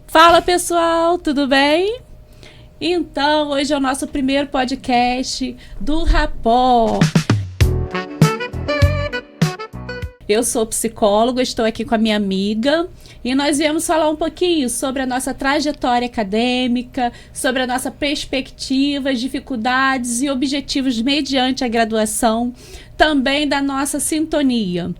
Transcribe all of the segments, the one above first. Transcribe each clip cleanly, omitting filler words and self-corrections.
Fala pessoal, tudo bem? Então, hoje é o nosso primeiro podcast do Rapó. Eu sou psicóloga, estou aqui com a minha amiga e nós viemos falar um pouquinho sobre a nossa trajetória acadêmica, sobre a nossa perspectiva, dificuldades e objetivos mediante a graduação, também da nossa sintonia.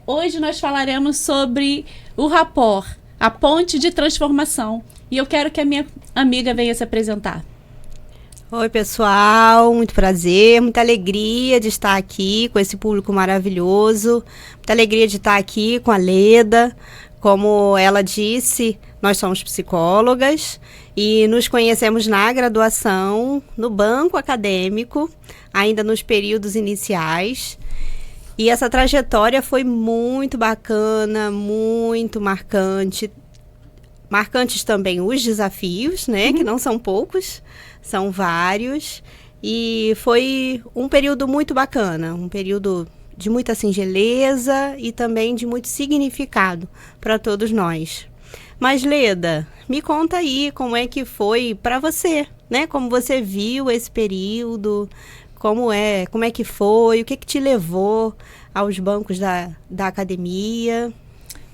Hoje nós falaremos sobre o Rapport, a ponte de transformação, e eu quero que a minha amiga venha se apresentar. Oi, pessoal, muito prazer, muita alegria de estar aqui com esse público maravilhoso, muita alegria de estar aqui com a Leda. Como ela disse, nós somos psicólogas e nos conhecemos na graduação, no banco acadêmico, ainda nos períodos iniciais. E essa trajetória foi muito bacana, muito marcante. Marcantes também os desafios, né, que não são poucos. São vários, e foi um período muito bacana, um período de muita singeleza e também de muito significado para todos nós. Mas, Leda, me conta aí como é que foi para você, né? Como você viu esse período, como é que foi, o que te levou aos bancos da academia?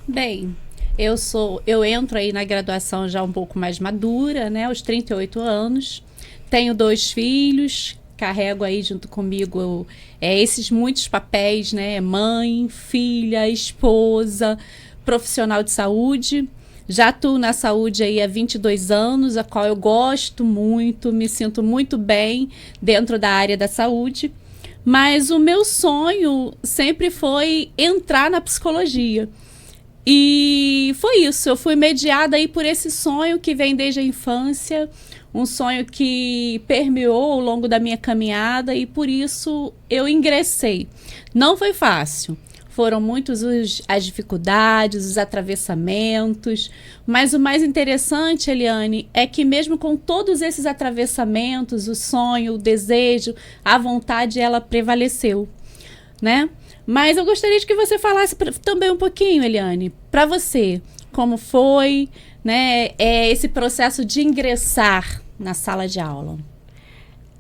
Bem, eu entro aí na graduação já um pouco mais madura, né, aos 38 anos. Tenho 2 filhos, carrego aí junto comigo esses muitos papéis, né? Mãe, filha, esposa, profissional de saúde. Já atuo na saúde aí há 22 anos, a qual eu gosto muito, me sinto muito bem dentro da área da saúde. Mas o meu sonho sempre foi entrar na psicologia. E foi isso, eu fui mediada aí por esse sonho que vem desde a infância, um sonho que permeou ao longo da minha caminhada e por isso eu ingressei. Não foi fácil, foram muitas as dificuldades, os atravessamentos, mas o mais interessante, Eliane, é que mesmo com todos esses atravessamentos, o sonho, o desejo, a vontade, ela prevaleceu, né? Mas eu gostaria de que você falasse também um pouquinho, Eliane, para você, como foi, né, esse processo de ingressar na sala de aula.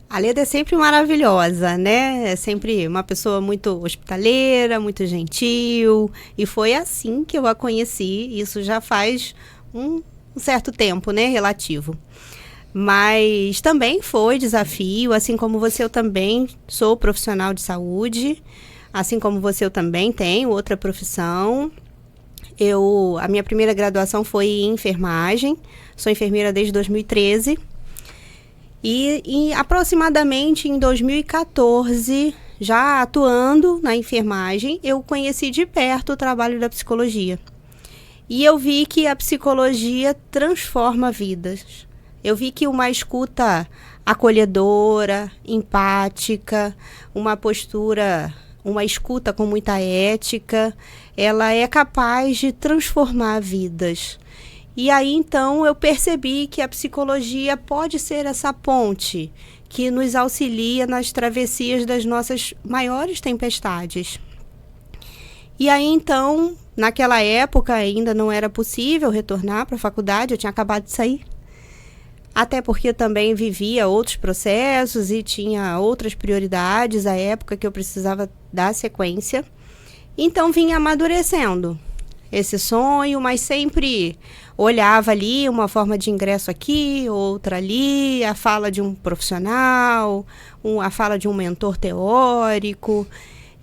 A Leda é sempre maravilhosa, né? É sempre uma pessoa muito hospitaleira, muito gentil, e foi assim que eu a conheci. Isso já faz um certo tempo, né, relativo. Mas também foi desafio, assim como você, eu também sou profissional de saúde. Assim como você, eu também tenho outra profissão. A minha primeira graduação foi em enfermagem. Sou enfermeira desde 2013. E aproximadamente em 2014, já atuando na enfermagem, eu conheci de perto o trabalho da psicologia. E eu vi que a psicologia transforma vidas. Eu vi que uma escuta acolhedora, empática, uma escuta com muita ética, ela é capaz de transformar vidas. E aí, então, eu percebi que a psicologia pode ser essa ponte que nos auxilia nas travessias das nossas maiores tempestades. E aí, então, naquela época ainda não era possível retornar para a faculdade, eu tinha acabado de sair. Até porque eu também vivia outros processos e tinha outras prioridades à época que eu precisava dar sequência. Então vinha amadurecendo esse sonho, mas sempre olhava ali uma forma de ingresso aqui, outra ali, a fala de um profissional, a fala de um mentor teórico.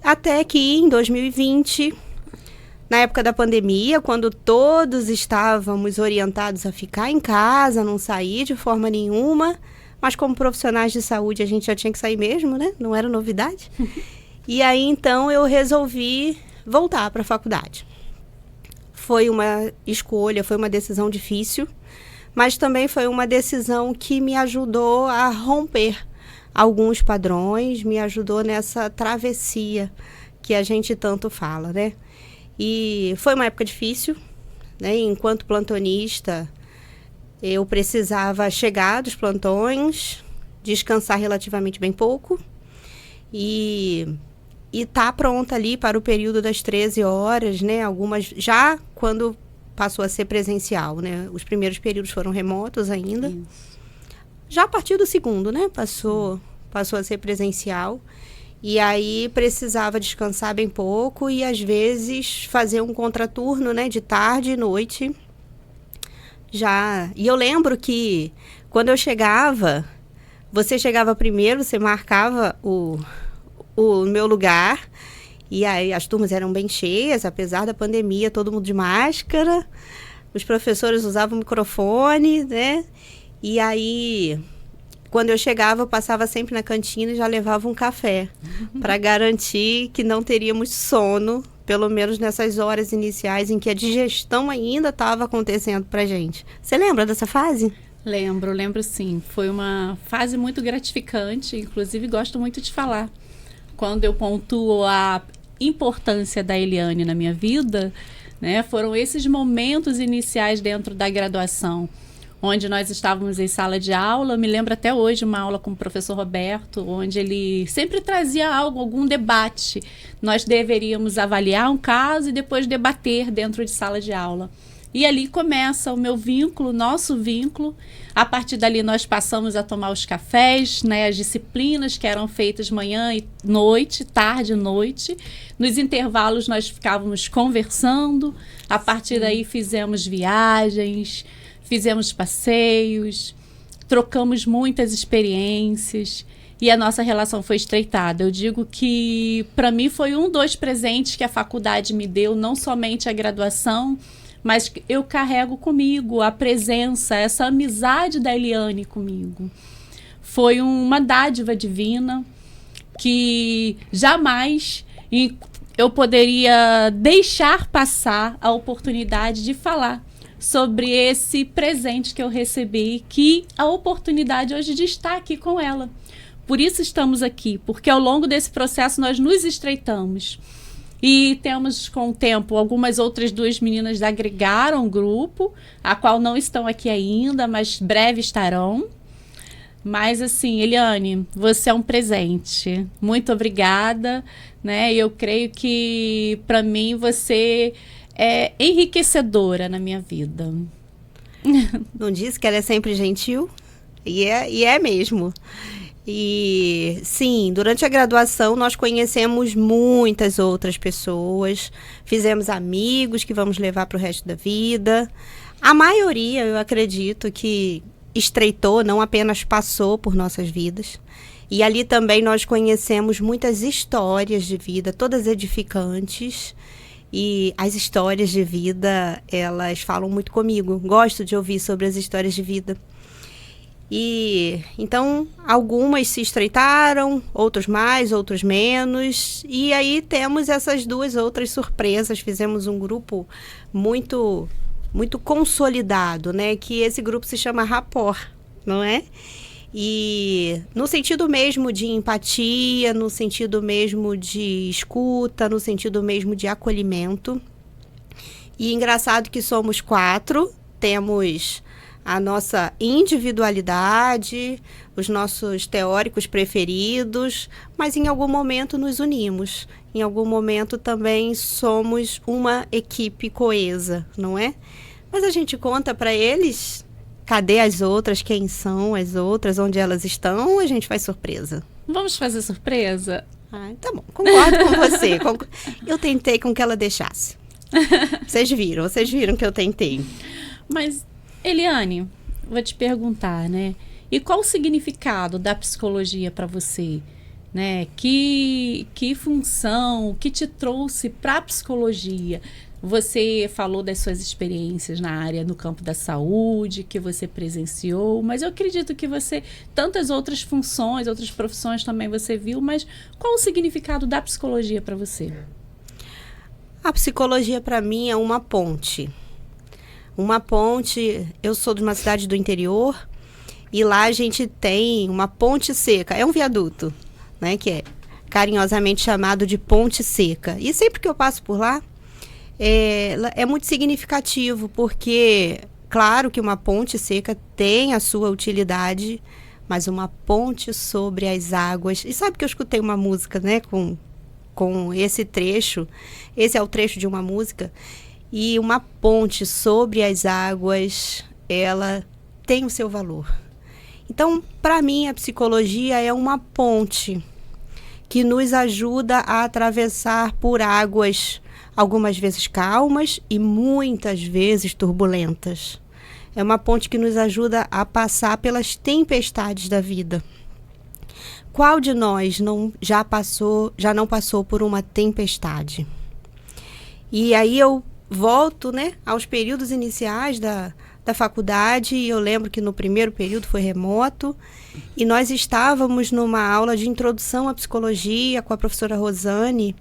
Até que em 2020... na época da pandemia, quando todos estávamos orientados a ficar em casa, não sair de forma nenhuma, mas como profissionais de saúde a gente já tinha que sair mesmo, né? Não era novidade. E aí, então, eu resolvi voltar para a faculdade. Foi uma escolha, foi uma decisão difícil, mas também foi uma decisão que me ajudou a romper alguns padrões, me ajudou nessa travessia que a gente tanto fala, né? E foi uma época difícil, né? Enquanto plantonista, eu precisava chegar dos plantões, descansar relativamente bem pouco e estar pronta ali para o período das 13 horas, né? Algumas já quando passou a ser presencial, né? Os primeiros períodos foram remotos ainda. Isso. Já a partir do segundo, né? Passou a ser presencial. E aí precisava descansar bem pouco e às vezes fazer um contraturno, né? De tarde e noite. E eu lembro que quando eu chegava, você chegava primeiro, você marcava o meu lugar. E aí as turmas eram bem cheias, apesar da pandemia, todo mundo de máscara. Os professores usavam microfone, né? E aí, quando eu chegava, eu passava sempre na cantina e já levava um café, para garantir que não teríamos sono, pelo menos nessas horas iniciais em que a digestão ainda estava acontecendo para gente. Você lembra dessa fase? Lembro sim. Foi uma fase muito gratificante, inclusive gosto muito de falar. Quando eu pontuo a importância da Eliane na minha vida, né, foram esses momentos iniciais dentro da graduação, onde nós estávamos em sala de aula. Me lembro até hoje uma aula com o professor Roberto, onde ele sempre trazia algum debate. Nós deveríamos avaliar um caso e depois debater dentro de sala de aula. E ali começa o meu vínculo, nosso vínculo. A partir dali nós passamos a tomar os cafés, né, as disciplinas que eram feitas manhã e noite, tarde e noite. Nos intervalos nós ficávamos conversando. A partir daí fizemos viagens, fizemos passeios, trocamos muitas experiências e a nossa relação foi estreitada. Eu digo que para mim foi um dos presentes que a faculdade me deu, não somente a graduação, mas eu carrego comigo a presença, essa amizade da Eliane comigo. Foi uma dádiva divina que jamais eu poderia deixar passar a oportunidade de falar sobre esse presente que eu recebi, que a oportunidade hoje de estar aqui com ela. Por isso estamos aqui, porque ao longo desse processo nós nos estreitamos. E temos, com o tempo, algumas outras duas meninas agregaram o grupo, a qual não estão aqui ainda, mas breve estarão. Mas, assim, Eliane, você é um presente. Muito obrigada, né? Eu creio que, para mim, você é enriquecedora na minha vida. Não disse que ela é sempre gentil? E é mesmo. E sim, durante a graduação nós conhecemos muitas outras pessoas, fizemos amigos que vamos levar para o resto da vida. A maioria, eu acredito, que estreitou, não apenas passou por nossas vidas. E ali também nós conhecemos muitas histórias de vida, todas edificantes. E as histórias de vida, elas falam muito comigo. Gosto de ouvir sobre as histórias de vida. E então algumas se estreitaram, outros mais, outros menos. E aí temos essas duas outras surpresas. Fizemos um grupo muito consolidado, né? Que esse grupo se chama Rapport, não é? E no sentido mesmo de empatia, no sentido mesmo de escuta, no sentido mesmo de acolhimento. E engraçado que somos 4, temos a nossa individualidade, os nossos teóricos preferidos, mas em algum momento nos unimos. Em algum momento também somos uma equipe coesa, não é? Mas a gente conta para eles, cadê as outras, quem são as outras, onde elas estão, a gente faz surpresa. Vamos fazer surpresa? Tá bom, concordo com você. Eu tentei com que ela deixasse. Vocês viram que eu tentei. Mas, Eliane, vou te perguntar, né? E qual o significado da psicologia para você? Né? Que função, que te trouxe para a psicologia? Você falou das suas experiências na área, no campo da saúde, que você presenciou, mas eu acredito que você, tantas outras funções, outras profissões também você viu, mas qual o significado da psicologia para você? A psicologia para mim é uma ponte. Uma ponte, eu sou de uma cidade do interior e lá a gente tem uma ponte seca, é um viaduto, né, que é carinhosamente chamado de ponte seca. E sempre que eu passo por lá, é muito significativo, porque claro que uma ponte seca tem a sua utilidade, mas uma ponte sobre as águas. E sabe que eu escutei uma música, né, com esse trecho, esse é o trecho de uma música, E uma ponte sobre as águas, ela tem o seu valor. Então, para mim, a psicologia é uma ponte que nos ajuda a atravessar por águas, algumas vezes calmas e muitas vezes turbulentas. É uma ponte que nos ajuda a passar pelas tempestades da vida. Qual de nós já não passou por uma tempestade? E aí eu volto, né, aos períodos iniciais da faculdade, e eu lembro que no primeiro período foi remoto, e nós estávamos numa aula de introdução à psicologia com a professora Rosane,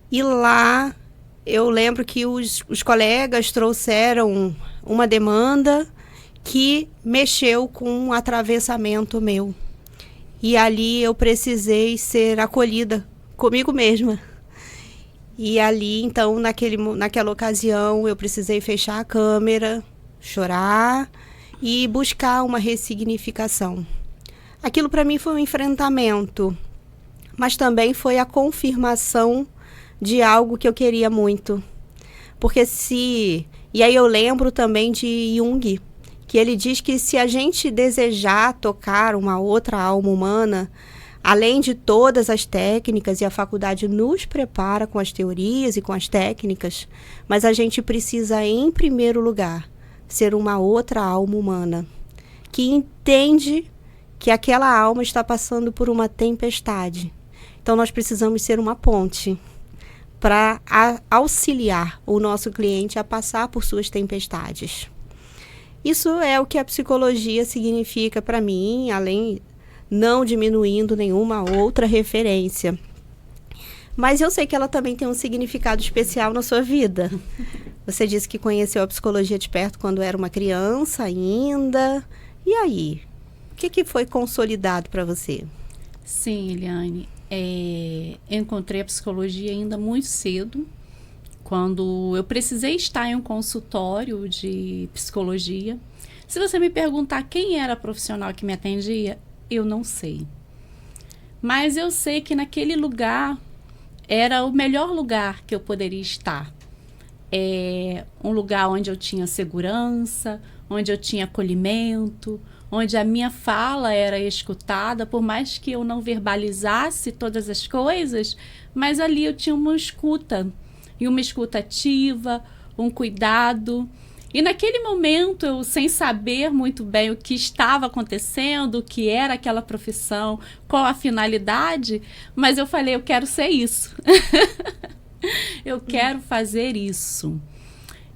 e lá eu lembro que os colegas trouxeram uma demanda que mexeu com um atravessamento meu. E ali eu precisei ser acolhida comigo mesma. E ali, então, naquela ocasião, eu precisei fechar a câmera, chorar e buscar uma ressignificação. Aquilo para mim foi um enfrentamento, mas também foi a confirmação de algo que eu queria muito. E aí eu lembro também de Jung, que ele diz que se a gente desejar tocar uma outra alma humana, além de todas as técnicas, e a faculdade nos prepara com as teorias e com as técnicas, mas a gente precisa, em primeiro lugar, ser uma outra alma humana, que entende que aquela alma está passando por uma tempestade. Então nós precisamos ser uma ponte para auxiliar o nosso cliente a passar por suas tempestades. Isso é o que a psicologia significa para mim, além, não diminuindo nenhuma outra referência. Mas eu sei que ela também tem um significado especial na sua vida. Você disse que conheceu a psicologia de perto quando era uma criança ainda. E aí? O que foi consolidado para você? Sim, Eliane. Encontrei a psicologia ainda muito cedo, quando eu precisei estar em um consultório de psicologia. Se você me perguntar quem era a profissional que me atendia, eu não sei. Mas eu sei que naquele lugar era o melhor lugar que eu poderia estar. Um lugar onde eu tinha segurança, onde eu tinha acolhimento, onde a minha fala era escutada, por mais que eu não verbalizasse todas as coisas, mas ali eu tinha uma escuta, e uma escuta ativa, um cuidado. E naquele momento, eu, sem saber muito bem o que estava acontecendo, o que era aquela profissão, qual a finalidade, mas eu falei, eu quero ser isso. Eu quero fazer isso.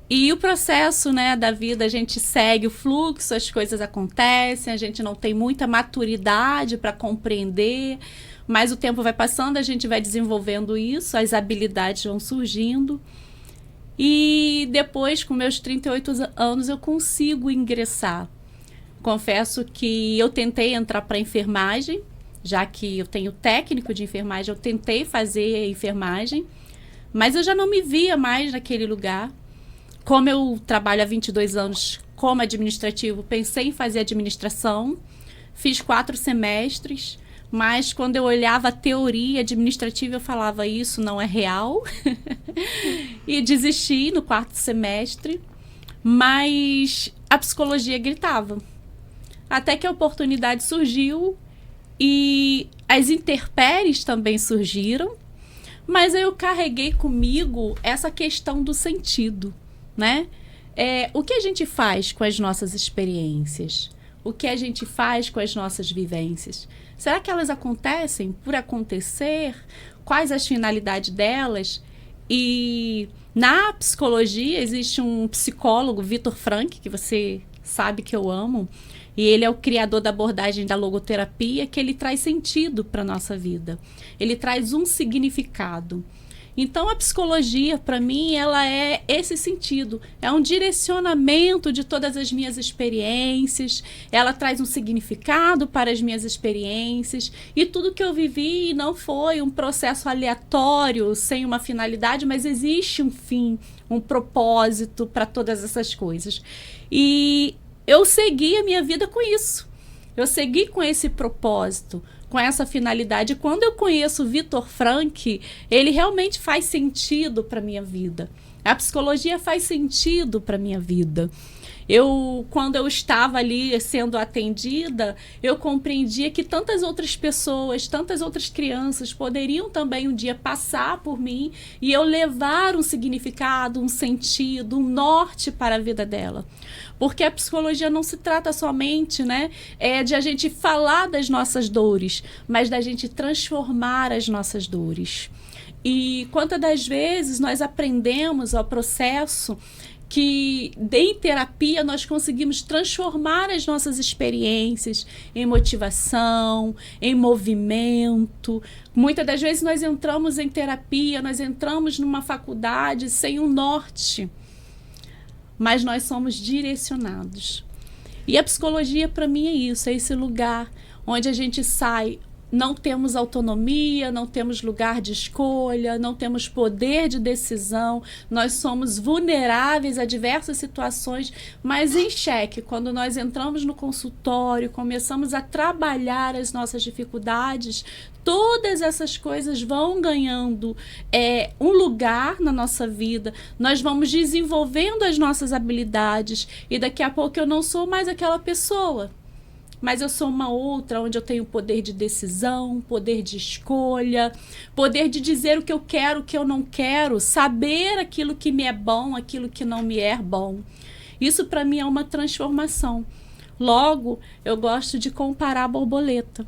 E o processo, né, da vida, a gente segue o fluxo, as coisas acontecem, a gente não tem muita maturidade para compreender, mas o tempo vai passando, a gente vai desenvolvendo isso, as habilidades vão surgindo. E depois, com meus 38 anos, eu consigo ingressar. Confesso que eu tentei entrar para enfermagem, já que eu tenho técnico de enfermagem, eu tentei fazer enfermagem, mas eu já não me via mais naquele lugar. Como eu trabalho há 22 anos como administrativo, pensei em fazer administração, fiz 4 semestres, mas quando eu olhava a teoria administrativa, eu falava, isso não é real. E desisti no 4º semestre, mas a psicologia gritava. Até que a oportunidade surgiu e as intempéries também surgiram, mas eu carreguei comigo essa questão do sentido, né? O que a gente faz com as nossas experiências? O que a gente faz com as nossas vivências? Será que elas acontecem por acontecer? Quais as finalidades delas? E na psicologia existe um psicólogo, Viktor Frankl, que você sabe que eu amo, e ele é o criador da abordagem da logoterapia, que ele traz sentido para a nossa vida. Ele traz um significado. Então, a psicologia, para mim, ela é esse sentido. É um direcionamento de todas as minhas experiências. Ela traz um significado para as minhas experiências. E tudo que eu vivi não foi um processo aleatório, sem uma finalidade, mas existe um fim, um propósito para todas essas coisas. E eu segui a minha vida com isso. Eu segui com esse propósito, com essa finalidade. Quando eu conheço o Viktor Frankl, ele realmente faz sentido para a minha vida. A psicologia faz sentido para minha vida. Quando eu estava ali sendo atendida, eu compreendia que tantas outras pessoas, tantas outras crianças poderiam também um dia passar por mim e eu levar um significado, um sentido, um norte para a vida dela. Porque a psicologia não se trata somente, né, de a gente falar das nossas dores, mas da gente transformar as nossas dores. E quantas das vezes nós aprendemos ao processo que em terapia nós conseguimos transformar as nossas experiências em motivação, em movimento. Muitas das vezes nós entramos em terapia, nós entramos numa faculdade sem um norte, mas nós somos direcionados. E a psicologia para mim é isso, é esse lugar onde a gente sai. Não temos autonomia, não temos lugar de escolha, não temos poder de decisão, nós somos vulneráveis a diversas situações, mas em xeque, quando nós entramos no consultório, começamos a trabalhar as nossas dificuldades, todas essas coisas vão ganhando um lugar na nossa vida, nós vamos desenvolvendo as nossas habilidades e daqui a pouco eu não sou mais aquela pessoa. Mas eu sou uma outra, onde eu tenho poder de decisão, poder de escolha, poder de dizer o que eu quero, o que eu não quero, saber aquilo que me é bom, aquilo que não me é bom. Isso para mim é uma transformação. Logo, eu gosto de comparar a borboleta.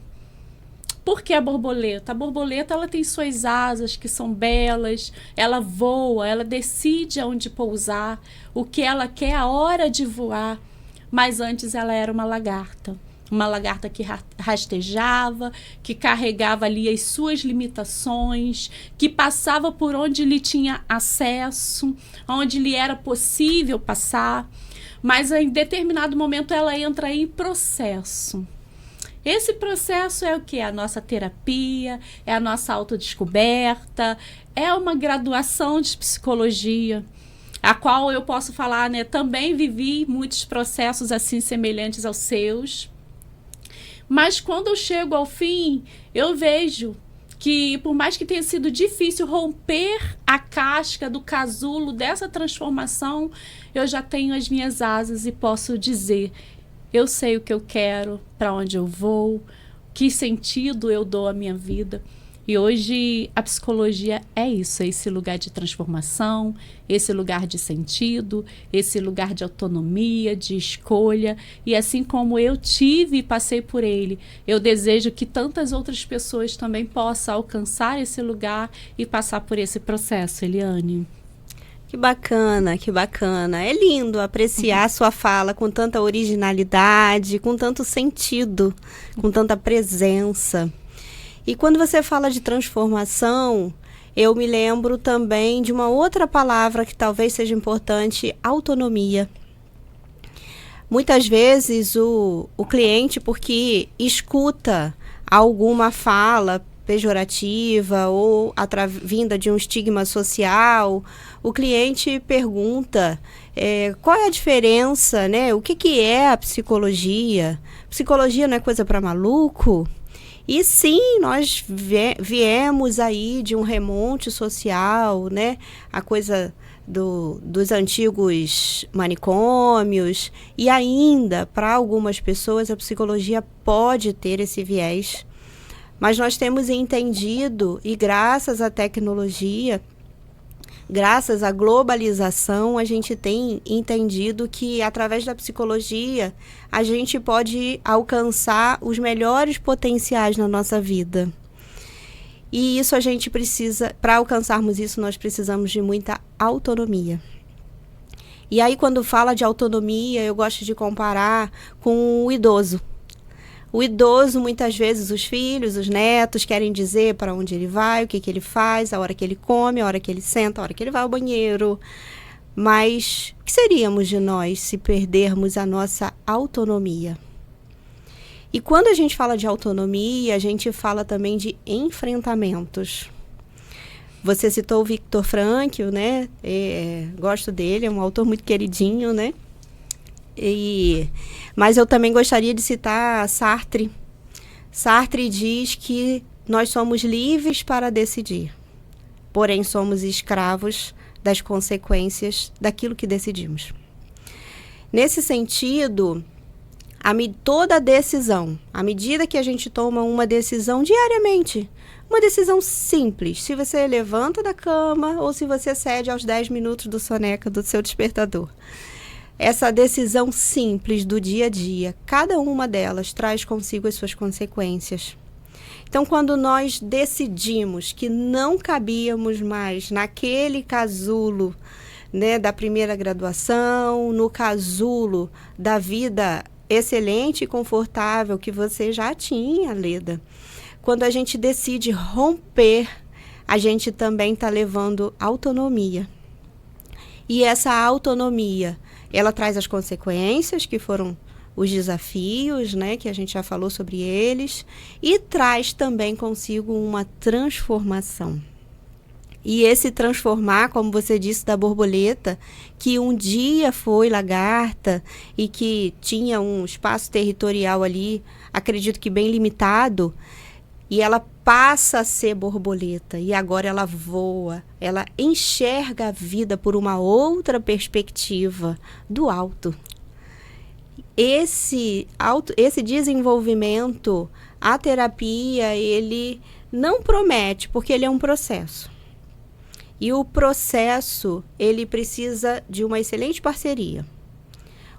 Por que a borboleta? A borboleta ela tem suas asas que são belas, ela voa, ela decide aonde pousar, o que ela quer a hora de voar, mas antes ela era uma lagarta. Uma lagarta que rastejava, que carregava ali as suas limitações, que passava por onde lhe tinha acesso, onde lhe era possível passar, mas em determinado momento ela entra em processo. Esse processo é o que? É a nossa terapia, é a nossa autodescoberta, é uma graduação de psicologia, a qual eu posso falar, né, também vivi muitos processos assim semelhantes aos seus. Mas quando eu chego ao fim, eu vejo que, por mais que tenha sido difícil romper a casca do casulo dessa transformação, eu já tenho as minhas asas e posso dizer, eu sei o que eu quero, para onde eu vou, que sentido eu dou à minha vida. E hoje a psicologia é isso, é esse lugar de transformação, esse lugar de sentido, esse lugar de autonomia, de escolha. E assim como eu tive e passei por ele, eu desejo que tantas outras pessoas também possam alcançar esse lugar e passar por esse processo, Eliane. Que bacana, que bacana. É lindo apreciar sua fala com tanta originalidade, com tanto sentido, com tanta presença. E quando você fala de transformação, eu me lembro também de uma outra palavra que talvez seja importante, autonomia. Muitas vezes o cliente, porque escuta alguma fala pejorativa ou vinda de um estigma social, o cliente pergunta qual é a diferença, né? O que é a psicologia? Psicologia não é coisa para maluco? E sim, nós viemos aí de um remonte social, né? A coisa dos antigos manicômios. E ainda, para algumas pessoas, a psicologia pode ter esse viés. Mas nós temos entendido, e graças à tecnologia, graças à globalização, a gente tem entendido que, através da psicologia, a gente pode alcançar os melhores potenciais na nossa vida. E isso a gente precisa, para alcançarmos isso, nós precisamos de muita autonomia. E aí, quando fala de autonomia, eu gosto de comparar com o idoso. O idoso, muitas vezes, os filhos, os netos querem dizer para onde ele vai, o que ele faz, a hora que ele come, a hora que ele senta, a hora que ele vai ao banheiro. Mas o que seríamos de nós se perdermos a nossa autonomia? E quando a gente fala de autonomia, a gente fala também de enfrentamentos. Você citou o Viktor Frankl, né? Gosto dele, é um autor muito queridinho, né? Mas eu também gostaria de citar Sartre. Sartre diz que nós somos livres para decidir, porém somos escravos das consequências daquilo que decidimos. Nesse sentido, toda decisão, à medida que a gente toma uma decisão diariamente, uma decisão simples, se você levanta da cama ou se você cede aos 10 minutos do soneca do seu despertador. Essa decisão simples do dia a dia, cada uma delas traz consigo as suas consequências. Então, quando nós decidimos que não cabíamos mais naquele casulo, né, da primeira graduação, no casulo da vida excelente e confortável que você já tinha, Leda. Quando a gente decide romper, a gente também está levando autonomia. E essa autonomia, ela traz as consequências, que foram os desafios, né, que a gente já falou sobre eles, e traz também consigo uma transformação. E esse transformar, como você disse, da borboleta, que um dia foi lagarta e que tinha um espaço territorial ali, acredito que bem limitado, e ela passa a ser borboleta e agora ela voa, ela enxerga a vida por uma outra perspectiva, do alto. Esse desenvolvimento, a terapia, ele não promete, porque ele é um processo. E o processo, ele precisa de uma excelente parceria.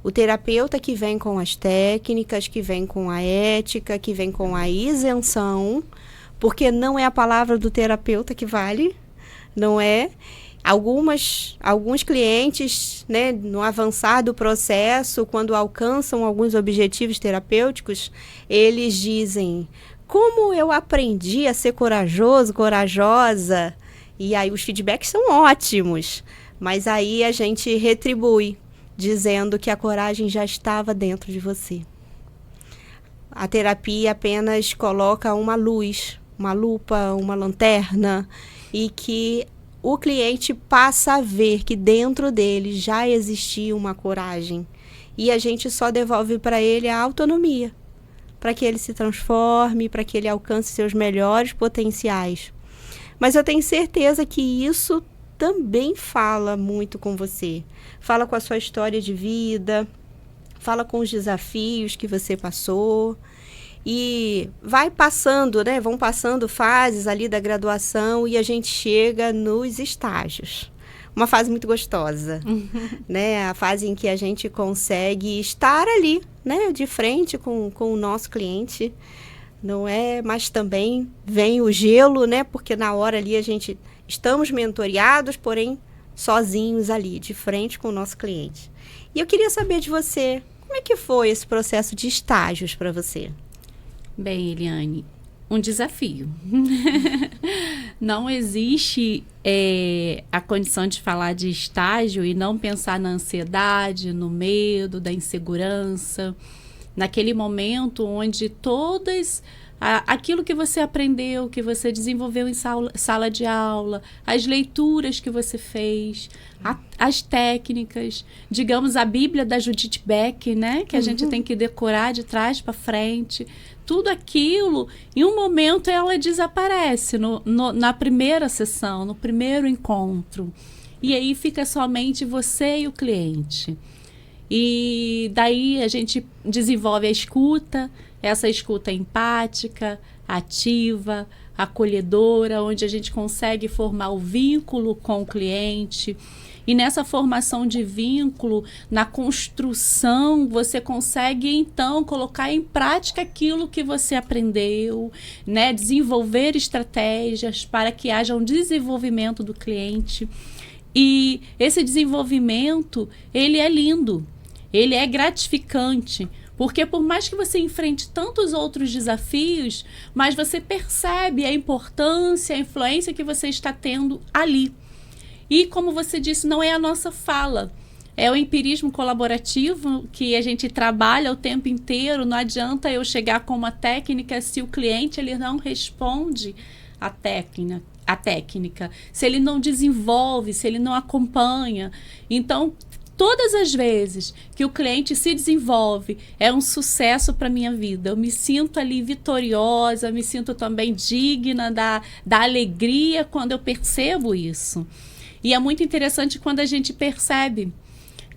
O terapeuta que vem com as técnicas, que vem com a ética, que vem com a isenção, porque não é a palavra do terapeuta que vale, não é? Alguns clientes, né, no avançar do processo, quando alcançam alguns objetivos terapêuticos, eles dizem: como eu aprendi a ser corajoso, corajosa? E aí os feedbacks são ótimos, mas aí a gente retribui, dizendo que a coragem já estava dentro de você. A terapia apenas coloca uma luz, uma lupa, uma lanterna, e que o cliente passa a ver que dentro dele já existia uma coragem. E a gente só devolve para ele a autonomia, para que ele se transforme, para que ele alcance seus melhores potenciais. Mas eu tenho certeza que isso também fala muito com você. Fala com a sua história de vida, fala com os desafios que você passou. E vai passando, né? Vão passando fases ali da graduação e a gente chega nos estágios. Uma fase muito gostosa, né? A fase em que a gente consegue estar ali, né? De frente com o nosso cliente. Não é, mas também vem o gelo, né? Porque na hora ali estamos mentoreados, porém sozinhos ali, de frente com o nosso cliente. E eu queria saber de você, como é que foi esse processo de estágios para você? Bem, Eliane, um desafio. Não existe a condição de falar de estágio e não pensar na ansiedade, no medo, da insegurança, naquele momento onde aquilo que você aprendeu, que você desenvolveu em sala de aula, as leituras que você fez, as técnicas, digamos a Bíblia da Judith Beck, né, que a gente tem que decorar de trás para frente, tudo aquilo, em um momento ela desaparece na primeira sessão, no primeiro encontro, e aí fica somente você e o cliente. E daí a gente desenvolve a escuta, essa escuta empática, ativa, acolhedora, onde a gente consegue formar o vínculo com o cliente. E nessa formação de vínculo, na construção, você consegue então colocar em prática aquilo que você aprendeu, né? Desenvolver estratégias para que haja um desenvolvimento do cliente. E esse desenvolvimento, ele é lindo. Ele é gratificante, porque por mais que você enfrente tantos outros desafios, mas você percebe a importância, a influência que você está tendo ali. E como você disse, não é a nossa fala, é o empirismo colaborativo que a gente trabalha o tempo inteiro. Não adianta eu chegar com uma técnica se o cliente ele não responde à técnica, se ele não desenvolve, se ele não acompanha. Então, todas as vezes que o cliente se desenvolve, é um sucesso para a minha vida. Eu me sinto ali vitoriosa, me sinto também digna da alegria quando eu percebo isso. E é muito interessante quando a gente percebe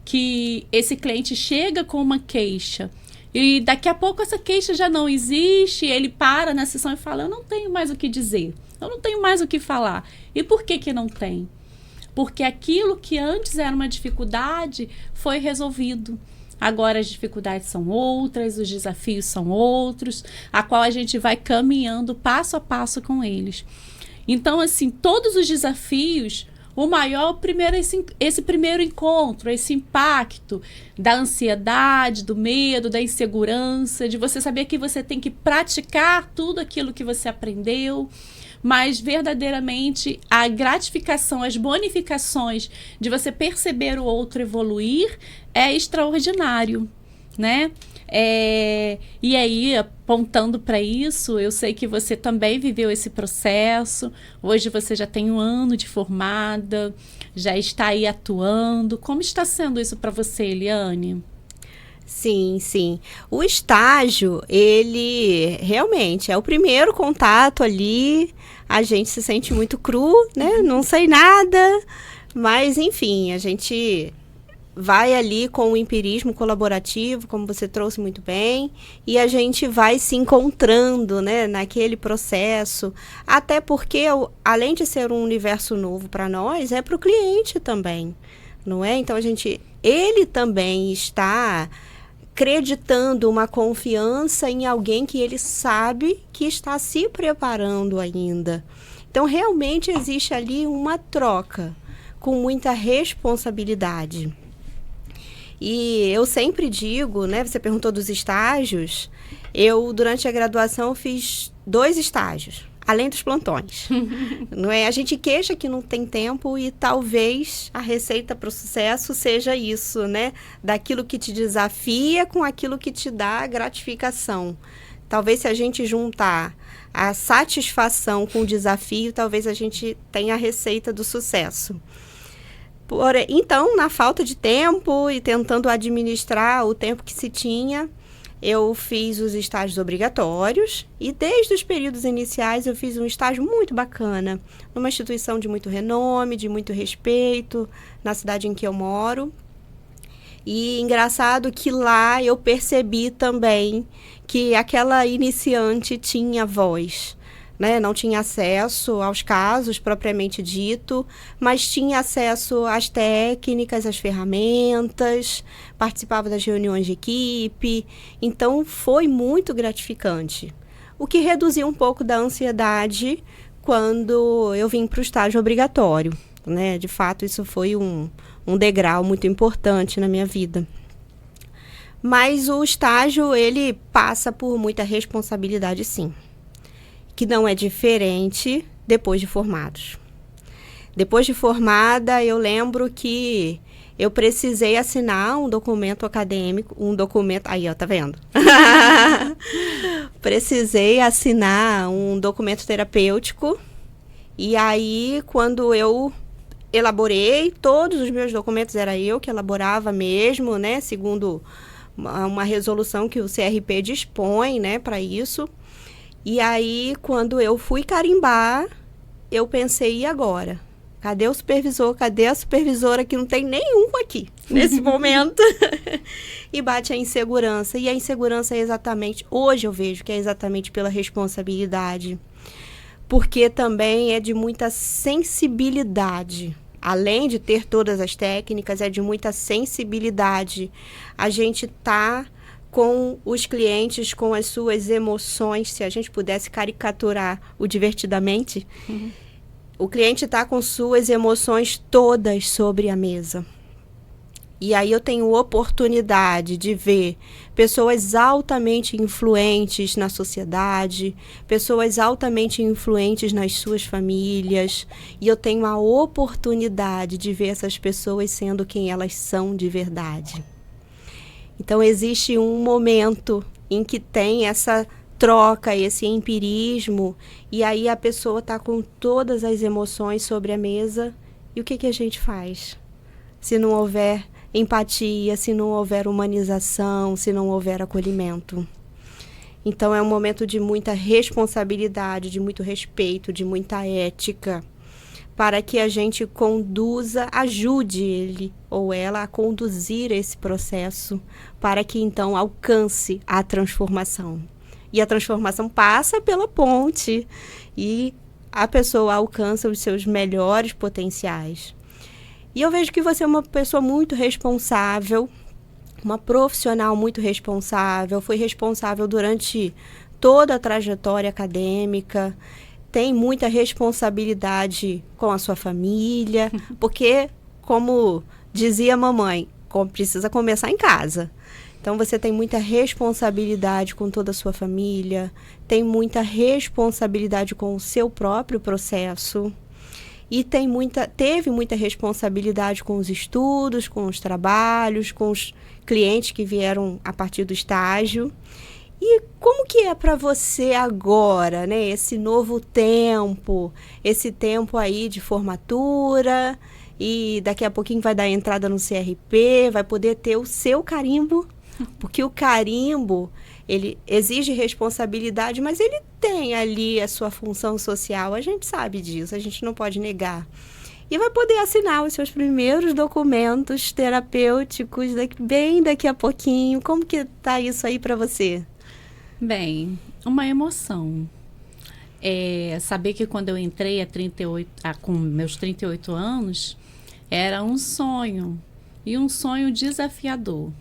que esse cliente chega com uma queixa e daqui a pouco essa queixa já não existe, ele para na sessão e fala, eu não tenho mais o que dizer, eu não tenho mais o que falar. E por que que não tem? Porque aquilo que antes era uma dificuldade foi resolvido. Agora as dificuldades são outras, os desafios são outros, a qual a gente vai caminhando passo a passo com eles. Então, assim, todos os desafios, o maior, primeiro, esse primeiro encontro, esse impacto da ansiedade, do medo, da insegurança, de você saber que você tem que praticar tudo aquilo que você aprendeu, mas verdadeiramente a gratificação, as bonificações de você perceber o outro evoluir é extraordinário, né? E aí, apontando para isso, eu sei que você também viveu esse processo. Hoje você já tem 1 ano de formada, já está aí atuando. Como está sendo isso para você, Eliane? Sim, sim. O estágio, ele realmente é o primeiro contato ali. A gente se sente muito cru, né? Não sei nada, mas enfim, a gente vai ali com o empirismo colaborativo, como você trouxe muito bem, e a gente vai se encontrando, né, naquele processo, até porque, além de ser um universo novo para nós, é para o cliente também, não é? Então, ele também está acreditando uma confiança em alguém que ele sabe que está se preparando ainda. Então, realmente existe ali uma troca com muita responsabilidade. E eu sempre digo, né, você perguntou dos estágios, eu durante a graduação fiz 2 estágios, além dos plantões. Não é? A gente queixa que não tem tempo e talvez a receita para o sucesso seja isso, né? Daquilo que te desafia com aquilo que te dá gratificação. Talvez se a gente juntar a satisfação com o desafio, talvez a gente tenha a receita do sucesso. Então, na falta de tempo e tentando administrar o tempo que se tinha, eu fiz os estágios obrigatórios e desde os períodos iniciais eu fiz um estágio muito bacana, numa instituição de muito renome, de muito respeito, na cidade em que eu moro. E engraçado que lá eu percebi também que aquela iniciante tinha voz. Né? Não tinha acesso aos casos propriamente dito, mas tinha acesso às técnicas, às ferramentas, participava das reuniões de equipe, então foi muito gratificante. O que reduziu um pouco da ansiedade quando eu vim para o estágio obrigatório, né? De fato, isso foi um degrau muito importante na minha vida. Mas o estágio, ele passa por muita responsabilidade, sim. Que não é diferente depois de formados. Depois de formada, eu lembro que eu precisei assinar um documento acadêmico, aí ó, tá vendo? Precisei assinar um documento terapêutico, e aí quando eu elaborei, todos os meus documentos era eu que elaborava mesmo, né, segundo uma resolução que o CRP dispõe, né, para isso. E aí, quando eu fui carimbar, eu pensei, e agora? Cadê o supervisor? Cadê a supervisora que não tem nenhum aqui, nesse momento? E bate a insegurança. E a insegurança é exatamente, hoje eu vejo que é exatamente pela responsabilidade. Porque também é de muita sensibilidade. Além de ter todas as técnicas, é de muita sensibilidade. A gente tá com os clientes, com as suas emoções, se a gente pudesse caricaturar o divertidamente, o cliente está com suas emoções todas sobre a mesa. E aí eu tenho oportunidade de ver pessoas altamente influentes na sociedade, pessoas altamente influentes nas suas famílias, e eu tenho a oportunidade de ver essas pessoas sendo quem elas são de verdade. Então, existe um momento em que tem essa troca, esse empirismo, e aí a pessoa está com todas as emoções sobre a mesa. E o que a gente faz? Se não houver empatia, se não houver humanização, se não houver acolhimento. Então, é um momento de muita responsabilidade, de muito respeito, de muita ética, para que a gente ajude ele ou ela a conduzir esse processo, para que então alcance a transformação. E a transformação passa pela ponte e a pessoa alcança os seus melhores potenciais. E eu vejo que você é uma pessoa muito responsável, uma profissional muito responsável, foi responsável durante toda a trajetória acadêmica, tem muita responsabilidade com a sua família, porque, como dizia a mamãe, precisa começar em casa. Então, você tem muita responsabilidade com toda a sua família, tem muita responsabilidade com o seu próprio processo e teve muita responsabilidade com os estudos, com os trabalhos, com os clientes que vieram a partir do estágio. E como que é para você agora, né? Esse novo tempo, esse tempo aí de formatura e daqui a pouquinho vai dar entrada no CRP, vai poder ter o seu carimbo, porque o carimbo, ele exige responsabilidade, mas ele tem ali a sua função social, a gente sabe disso, a gente não pode negar. E vai poder assinar os seus primeiros documentos terapêuticos bem daqui a pouquinho. Como que tá isso aí para você? Bem, uma emoção. Saber que quando eu entrei com meus 38 anos, era um sonho, e um sonho desafiador.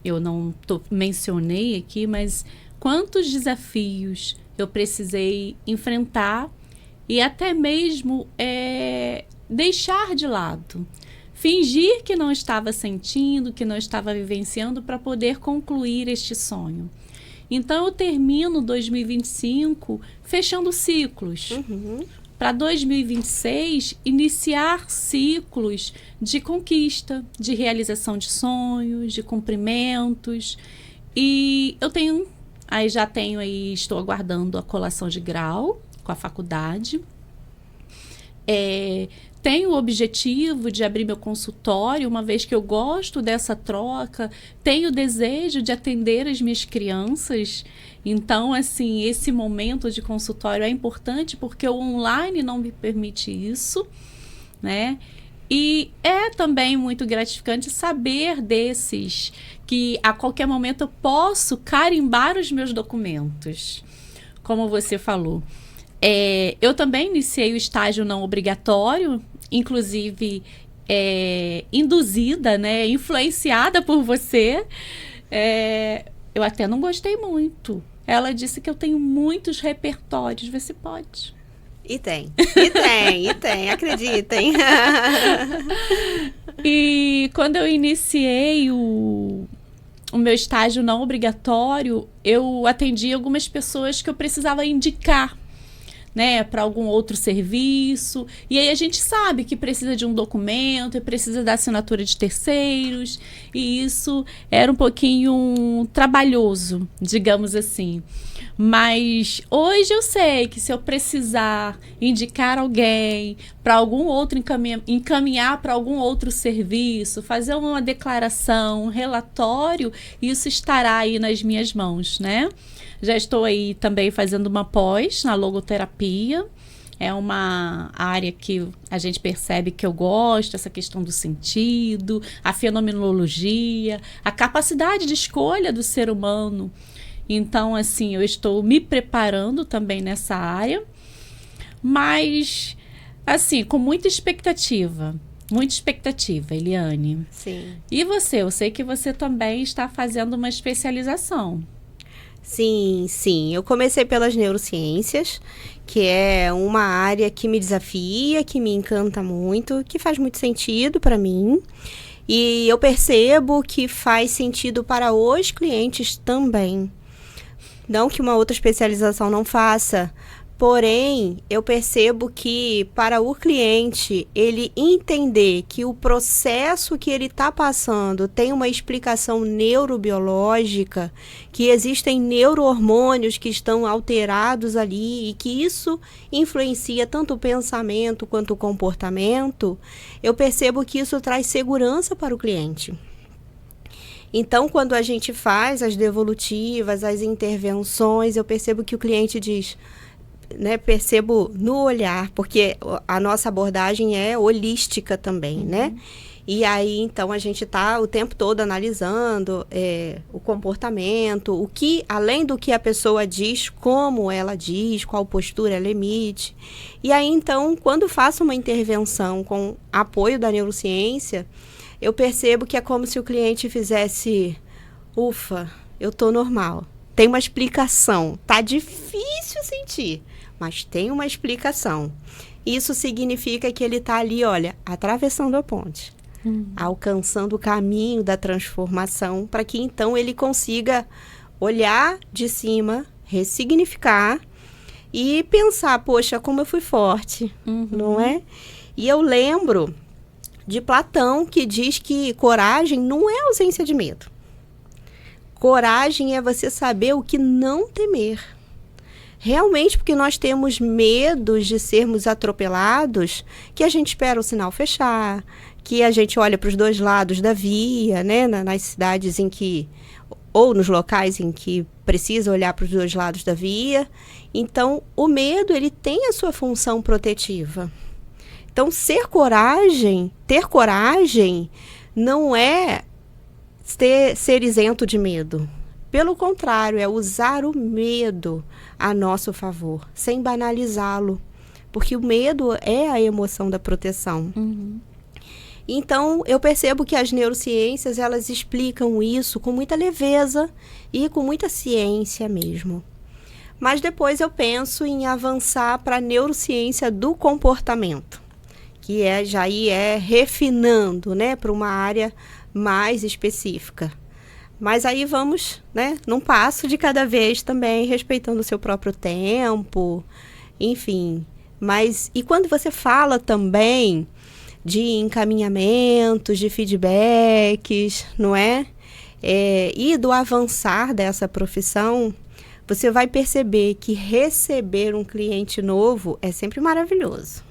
Eu não mencionei aqui, mas quantos desafios eu precisei enfrentar e até mesmo deixar de lado. Fingir que não estava sentindo, que não estava vivenciando para poder concluir este sonho. Então, eu termino 2025 fechando ciclos. Para 2026, iniciar ciclos de conquista, de realização de sonhos, de cumprimentos. E eu estou aguardando a colação de grau com a faculdade. Tenho o objetivo de abrir meu consultório, uma vez que eu gosto dessa troca, tenho o desejo de atender as minhas crianças. Então, assim, esse momento de consultório é importante porque o online não me permite isso, né? E é também muito gratificante saber que a qualquer momento eu posso carimbar os meus documentos, como você falou. Eu também iniciei o estágio não obrigatório, inclusive induzida, né, influenciada por você. Eu até não gostei muito. Ela disse que eu tenho muitos repertórios, vê se pode. E tem, acreditem. E quando eu iniciei o meu estágio não obrigatório, eu atendi algumas pessoas que eu precisava indicar, né, para algum outro serviço. E aí a gente sabe que precisa de um documento, precisa da assinatura de terceiros, e isso era um pouquinho trabalhoso, digamos assim. Mas hoje eu sei que se eu precisar indicar alguém para algum outro encaminhar para algum outro serviço, fazer uma declaração, um relatório, isso estará aí nas minhas mãos, né? Já estou aí também fazendo uma pós na logoterapia. É uma área que a gente percebe que eu gosto, essa questão do sentido, a fenomenologia, a capacidade de escolha do ser humano. Então, assim, eu estou me preparando também nessa área, mas, assim, com muita expectativa. Muita expectativa, Eliane. Sim. E você? Eu sei que você também está fazendo uma especialização. Sim. Eu comecei pelas neurociências, que é uma área que me desafia, que me encanta muito, que faz muito sentido para mim. E eu percebo que faz sentido para os clientes também. Não que uma outra especialização não faça, porém, eu percebo que para o cliente, ele entender que o processo que ele está passando tem uma explicação neurobiológica, que existem neurohormônios que estão alterados ali e que isso influencia tanto o pensamento quanto o comportamento, eu percebo que isso traz segurança para o cliente. Então, quando a gente faz as devolutivas, as intervenções, eu percebo que o cliente diz: né, percebo no olhar, porque a nossa abordagem é holística também, né? E aí, então, a gente está o tempo todo analisando o comportamento, o que, além do que a pessoa diz, como ela diz, qual postura ela emite. E aí, então, quando faço uma intervenção com apoio da neurociência, eu percebo que é como se o cliente fizesse, ufa, eu estou normal. Tem uma explicação. Tá difícil sentir, mas tem uma explicação. Isso significa que ele está ali, olha, atravessando a ponte. Alcançando o caminho da transformação, para que então ele consiga olhar de cima, ressignificar e pensar, poxa, como eu fui forte, não é? E eu lembro de Platão, que diz que coragem não é ausência de medo. Coragem é você saber o que não temer. Realmente, porque nós temos medos de sermos atropelados, que a gente espera o sinal fechar, que a gente olha para os dois lados da via, né, nas cidades em que, ou nos locais em que precisa olhar para os dois lados da via. Então, o medo, ele tem a sua função protetiva. Então, ter coragem não é ser isento de medo. Pelo contrário, é usar o medo a nosso favor, sem banalizá-lo. Porque o medo é a emoção da proteção. Então, eu percebo que as neurociências, elas explicam isso com muita leveza e com muita ciência mesmo. Mas depois eu penso em avançar para a neurociência do comportamento, que já é refinando, né, para uma área mais específica. Mas aí vamos, né, num passo de cada vez também, respeitando o seu próprio tempo, enfim. Mas, e quando você fala também de encaminhamentos, de feedbacks, não é? E do avançar dessa profissão, você vai perceber que receber um cliente novo é sempre maravilhoso.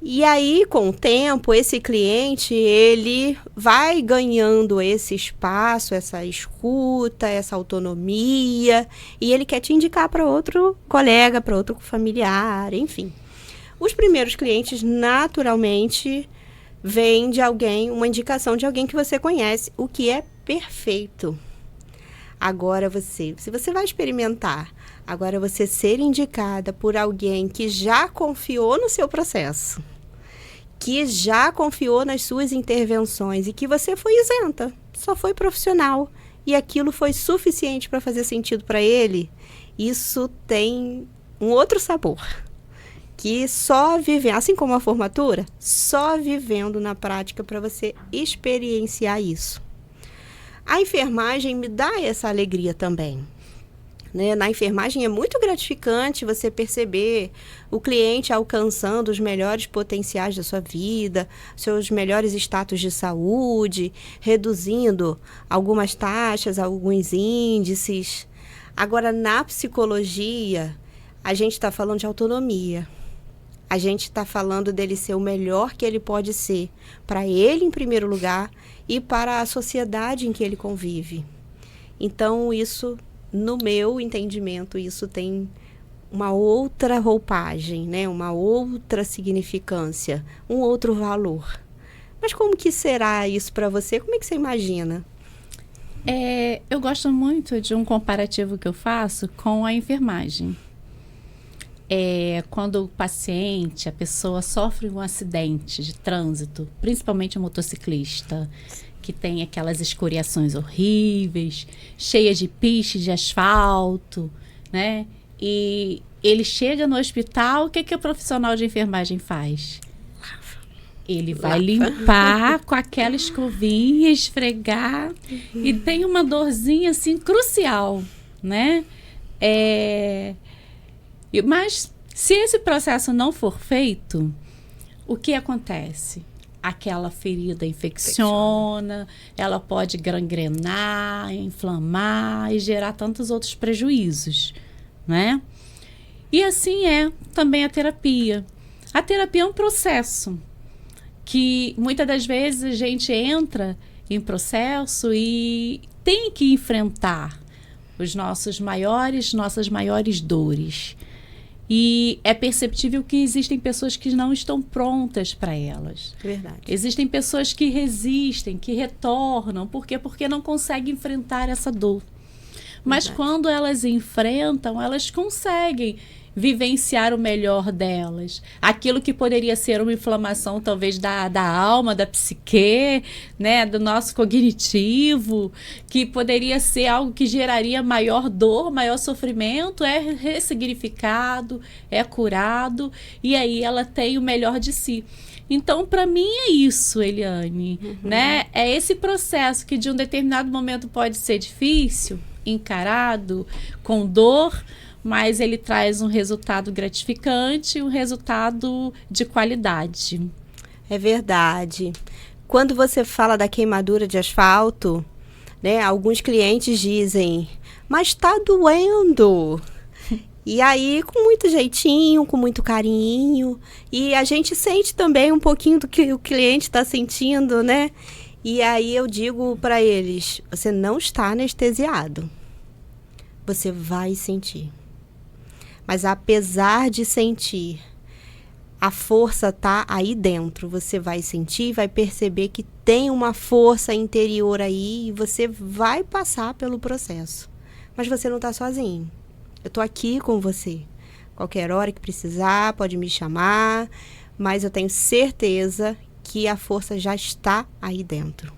E aí, com o tempo, esse cliente, ele vai ganhando esse espaço, essa escuta, essa autonomia, e ele quer te indicar para outro colega, para outro familiar, enfim. Os primeiros clientes, naturalmente, vêm de alguém, uma indicação de alguém que você conhece, o que é perfeito. Agora se você vai experimentar, agora você ser indicada por alguém que já confiou no seu processo, que já confiou nas suas intervenções e que você foi isenta, só foi profissional e aquilo foi suficiente para fazer sentido para ele, isso tem um outro sabor. Que só vivendo, assim como a formatura, só vivendo na prática para você experienciar isso. A enfermagem me dá essa alegria também. Né? Na enfermagem é muito gratificante você perceber o cliente alcançando os melhores potenciais da sua vida, seus melhores status de saúde, reduzindo algumas taxas, alguns índices. Agora, na psicologia, a gente está falando de autonomia. A gente está falando dele ser o melhor que ele pode ser, para ele em primeiro lugar e para a sociedade em que ele convive. Então, isso, no meu entendimento, isso tem uma outra roupagem, né? Uma outra significância, um outro valor. Mas como que será isso para você? Como é que você imagina? Eu gosto muito de um comparativo que eu faço com a enfermagem. Quando o paciente, a pessoa sofre um acidente de trânsito, principalmente o motociclista, que tem aquelas escoriações horríveis, cheias de piche de asfalto, né? E ele chega no hospital, o que o profissional de enfermagem faz? Ele vai limpar com aquela escovinha, esfregar, e tem uma dorzinha assim crucial, né? Mas se esse processo não for feito, o que acontece? Aquela ferida infecciona, ela pode gangrenar, inflamar e gerar tantos outros prejuízos, né? E assim é também a terapia. A terapia é um processo que muitas das vezes a gente entra em processo e tem que enfrentar nossas maiores dores. E é perceptível que existem pessoas que não estão prontas para elas. Verdade. Existem pessoas que resistem, que retornam. Por quê? Porque não conseguem enfrentar essa dor. Mas quando elas enfrentam, elas conseguem vivenciar o melhor delas. Aquilo que poderia ser uma inflamação, talvez, da alma, da psique, né, do nosso cognitivo, que poderia ser algo que geraria maior dor, maior sofrimento, é ressignificado, é curado, e aí ela tem o melhor de si. Então, para mim é isso, Eliane, né? É esse processo que de um determinado momento pode ser difícil, encarado, com dor, mas ele traz um resultado gratificante, um resultado de qualidade. É verdade. Quando você fala da queimadura de asfalto, né, alguns clientes dizem, mas está doendo. E aí, com muito jeitinho, com muito carinho, e a gente sente também um pouquinho do que o cliente está sentindo, né? E aí eu digo para eles, você não está anestesiado. Você vai sentir. Mas apesar de sentir, a força está aí dentro. Você vai sentir, vai perceber que tem uma força interior aí e você vai passar pelo processo. Mas você não está sozinho. Eu estou aqui com você. Qualquer hora que precisar, pode me chamar. Mas eu tenho certeza que a força já está aí dentro.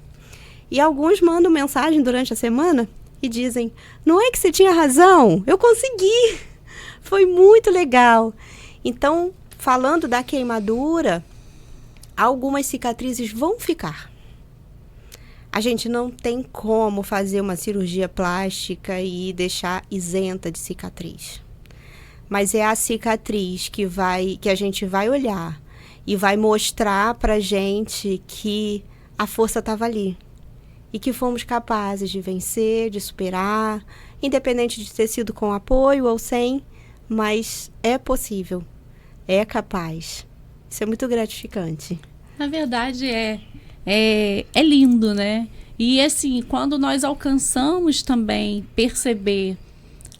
E alguns mandam mensagem durante a semana e dizem, não é que você tinha razão? Eu consegui! Foi muito legal. Então, falando da queimadura, algumas cicatrizes vão ficar. A gente não tem como fazer uma cirurgia plástica e deixar isenta de cicatriz. Mas é a cicatriz que a gente vai olhar e vai mostrar pra gente que a força estava ali. E que fomos capazes de vencer, de superar, independente de ter sido com apoio ou sem, mas é possível, é capaz. Isso é muito gratificante. Na verdade, é lindo, né? E assim, quando nós alcançamos também perceber,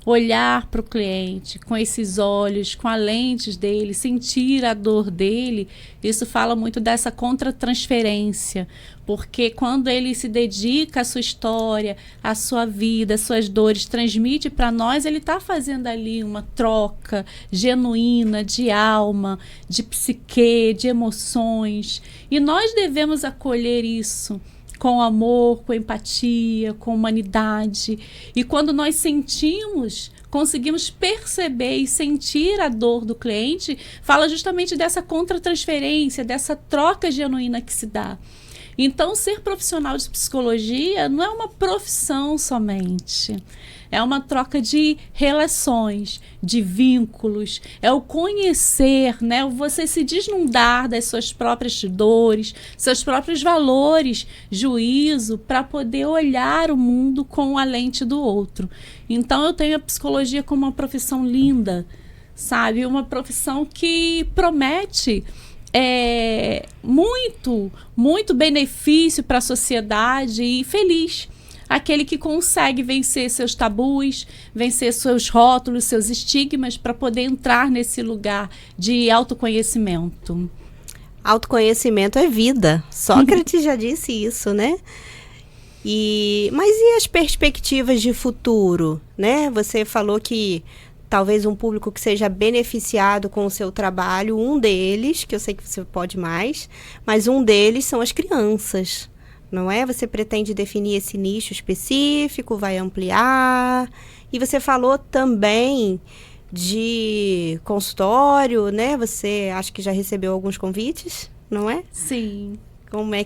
olhar para o cliente com esses olhos, com as lentes dele, sentir a dor dele, isso fala muito dessa contratransferência, porque quando ele se dedica à sua história, à sua vida, às suas dores, transmite para nós, ele está fazendo ali uma troca genuína de alma, de psique, de emoções, e nós devemos acolher isso com amor, com empatia, com humanidade. E quando nós sentimos, conseguimos perceber e sentir a dor do cliente, fala justamente dessa contratransferência, dessa troca genuína que se dá. Então, ser profissional de psicologia não é uma profissão somente. É uma troca de relações, de vínculos, é o conhecer, né? Você se desnudar das suas próprias dores, seus próprios valores, juízo, para poder olhar o mundo com a lente do outro. Então, eu tenho a psicologia como uma profissão linda, sabe? Uma profissão que promete muito benefício para a sociedade e feliz. Aquele que consegue vencer seus tabus, vencer seus rótulos, seus estigmas, para poder entrar nesse lugar de autoconhecimento. Autoconhecimento é vida. Sócrates já disse isso, né? Mas e as perspectivas de futuro, né? Você falou que talvez um público que seja beneficiado com o seu trabalho, um deles, que eu sei que você pode mais, mas um deles são as crianças. Não é? Você pretende definir esse nicho específico, vai ampliar. E você falou também de consultório, né? Você acha que já recebeu alguns convites, não é? Sim. Como é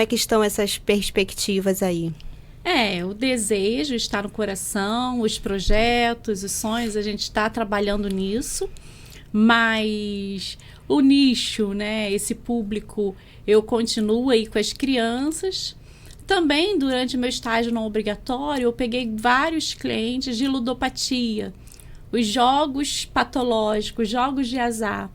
que estão essas perspectivas aí? O desejo está no coração, os projetos, os sonhos, a gente está trabalhando nisso, mas o nicho, né, esse público, eu continuo aí com as crianças. Também, durante meu estágio não obrigatório, eu peguei vários clientes de ludopatia, os jogos patológicos, jogos de azar,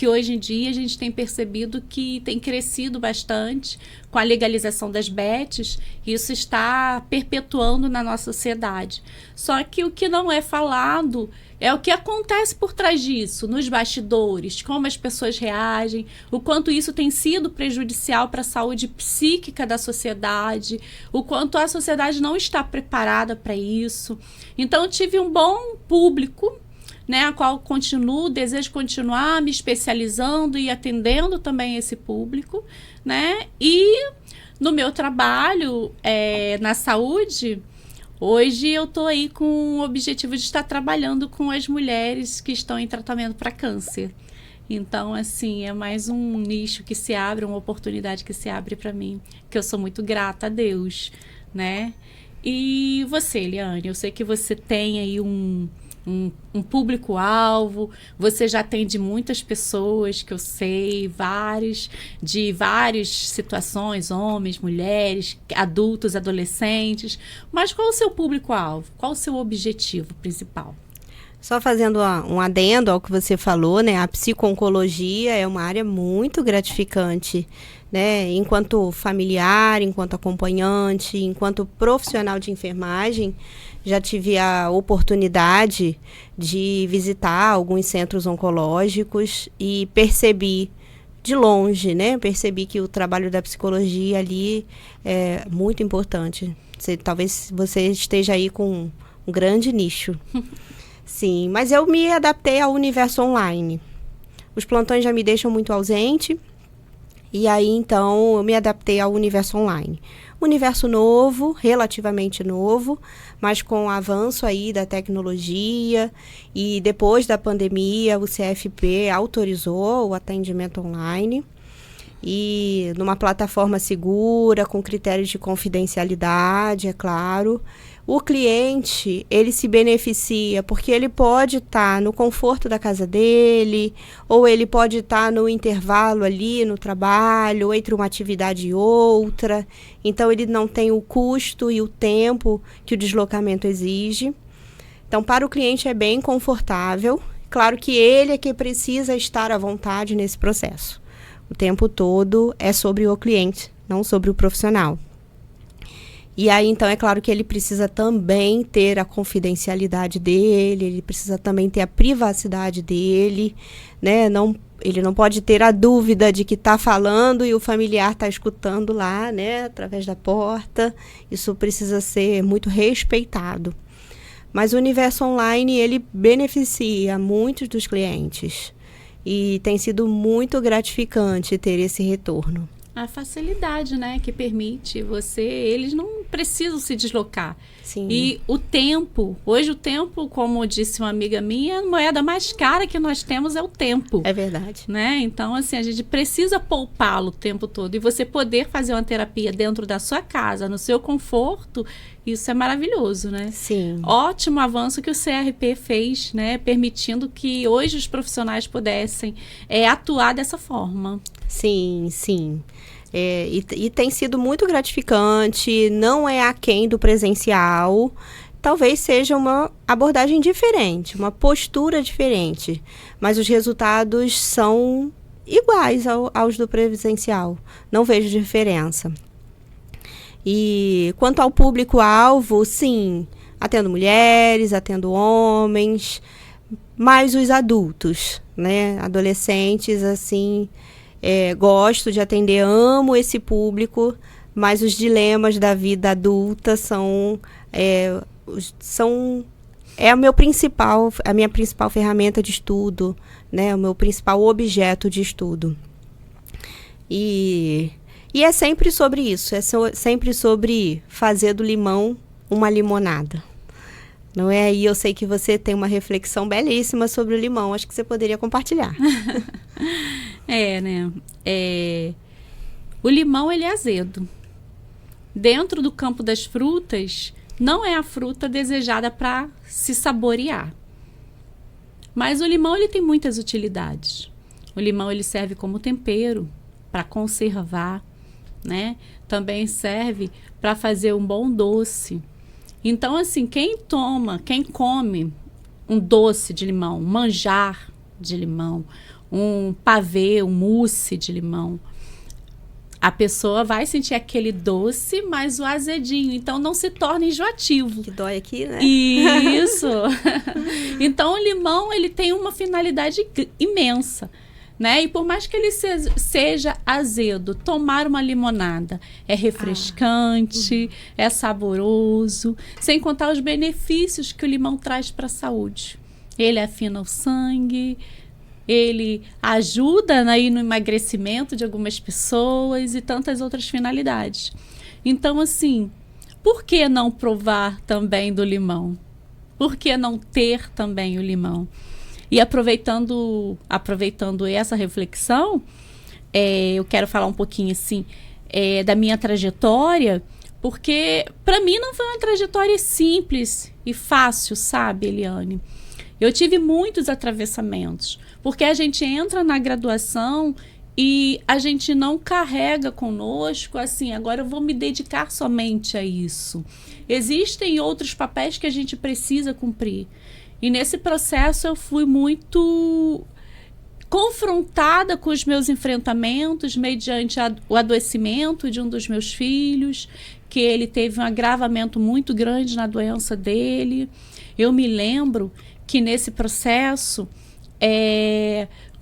que hoje em dia a gente tem percebido que tem crescido bastante com a legalização das bets, isso está perpetuando na nossa sociedade. Só que o que não é falado é o que acontece por trás disso, nos bastidores, como as pessoas reagem, o quanto isso tem sido prejudicial para a saúde psíquica da sociedade, o quanto a sociedade não está preparada para isso. Então, eu tive um bom público, né, a qual desejo continuar me especializando e atendendo também esse público, né? E no meu trabalho na saúde, hoje eu estou aí com o objetivo de estar trabalhando com as mulheres que estão em tratamento para câncer. Então, assim, é mais um nicho que se abre, uma oportunidade que se abre para mim, que eu sou muito grata a Deus, né? E você, Eliane, eu sei que você tem aí um público-alvo, você já atende muitas pessoas, que eu sei, de várias situações, homens, mulheres, adultos, adolescentes, mas qual o seu público-alvo? Qual o seu objetivo principal? Só fazendo um adendo ao que você falou, né? A psico-oncologia é uma área muito gratificante, né? Enquanto familiar, enquanto acompanhante, enquanto profissional de enfermagem, já tive a oportunidade de visitar alguns centros oncológicos e percebi de longe, né? Percebi que o trabalho da psicologia ali é muito importante. Talvez você esteja aí com um grande nicho. Sim, mas eu me adaptei ao universo online. Os plantões já me deixam muito ausente. E aí, então, eu me adaptei ao universo online. Universo novo, relativamente novo, mas com o avanço aí da tecnologia e depois da pandemia, o CFP autorizou o atendimento online e numa plataforma segura, com critérios de confidencialidade, é claro. O cliente, ele se beneficia porque ele pode estar no conforto da casa dele, ou ele pode estar no intervalo ali no trabalho, ou entre uma atividade e outra. Então, ele não tem o custo e o tempo que o deslocamento exige. Então, para o cliente é bem confortável. Claro que ele é que precisa estar à vontade nesse processo. O tempo todo é sobre o cliente, não sobre o profissional. E aí, então, é claro que ele precisa também ter a confidencialidade dele, ele precisa também ter a privacidade dele, né? Ele não pode ter a dúvida de que está falando e o familiar está escutando lá, né? Através da porta. Isso precisa ser muito respeitado. Mas o universo online, ele beneficia muitos dos clientes. E tem sido muito gratificante ter esse retorno. A facilidade, né, que permite eles não precisam se deslocar. Sim. E hoje o tempo, como disse uma amiga minha, a moeda mais cara que nós temos é o tempo. É verdade. Né? Então, assim, a gente precisa poupá-lo o tempo todo. E você poder fazer uma terapia dentro da sua casa, no seu conforto, isso é maravilhoso, né? Sim. Ótimo avanço que o CRP fez, né, permitindo que hoje os profissionais pudessem atuar dessa forma. Sim, sim. E tem sido muito gratificante, não é aquém do presencial, talvez seja uma abordagem diferente, uma postura diferente, mas os resultados são iguais aos do presencial, não vejo diferença. E quanto ao público-alvo, sim, atendo mulheres, atendo homens, mais os adultos, né, adolescentes, assim... gosto de atender, amo esse público, mas os dilemas da vida adulta são a minha principal ferramenta de estudo, né? O meu principal objeto de estudo. E é sempre sobre isso, sempre sobre fazer do limão uma limonada. Não é? E eu sei que você tem uma reflexão belíssima sobre o limão, acho que você poderia compartilhar. Né? O limão, ele é azedo. Dentro do campo das frutas, não é a fruta desejada para se saborear. Mas o limão, ele tem muitas utilidades. O limão, ele serve como tempero, para conservar, né? Também serve para fazer um bom doce. Então, assim, quem come um doce de limão, um manjar de limão, um pavê, um mousse de limão, a pessoa vai sentir aquele doce, mas o azedinho. Então, não se torna enjoativo. Que dói aqui, né? Isso. Então, o limão, ele tem uma finalidade imensa, né? E por mais que ele seja azedo, tomar uma limonada é refrescante, é saboroso, sem contar os benefícios que o limão traz para a saúde. Ele afina o sangue, ele ajuda aí no emagrecimento de algumas pessoas e tantas outras finalidades. Então, assim, por que não provar também do limão? Por que não ter também o limão? E aproveitando essa reflexão, eu quero falar um pouquinho assim, da minha trajetória, porque para mim não foi uma trajetória simples e fácil, sabe, Eliane? Eu tive muitos atravessamentos, porque a gente entra na graduação e a gente não carrega conosco, assim, agora eu vou me dedicar somente a isso. Existem outros papéis que a gente precisa cumprir. E nesse processo eu fui muito confrontada com os meus enfrentamentos mediante o adoecimento de um dos meus filhos, que ele teve um agravamento muito grande na doença dele. Eu me lembro que nesse processo,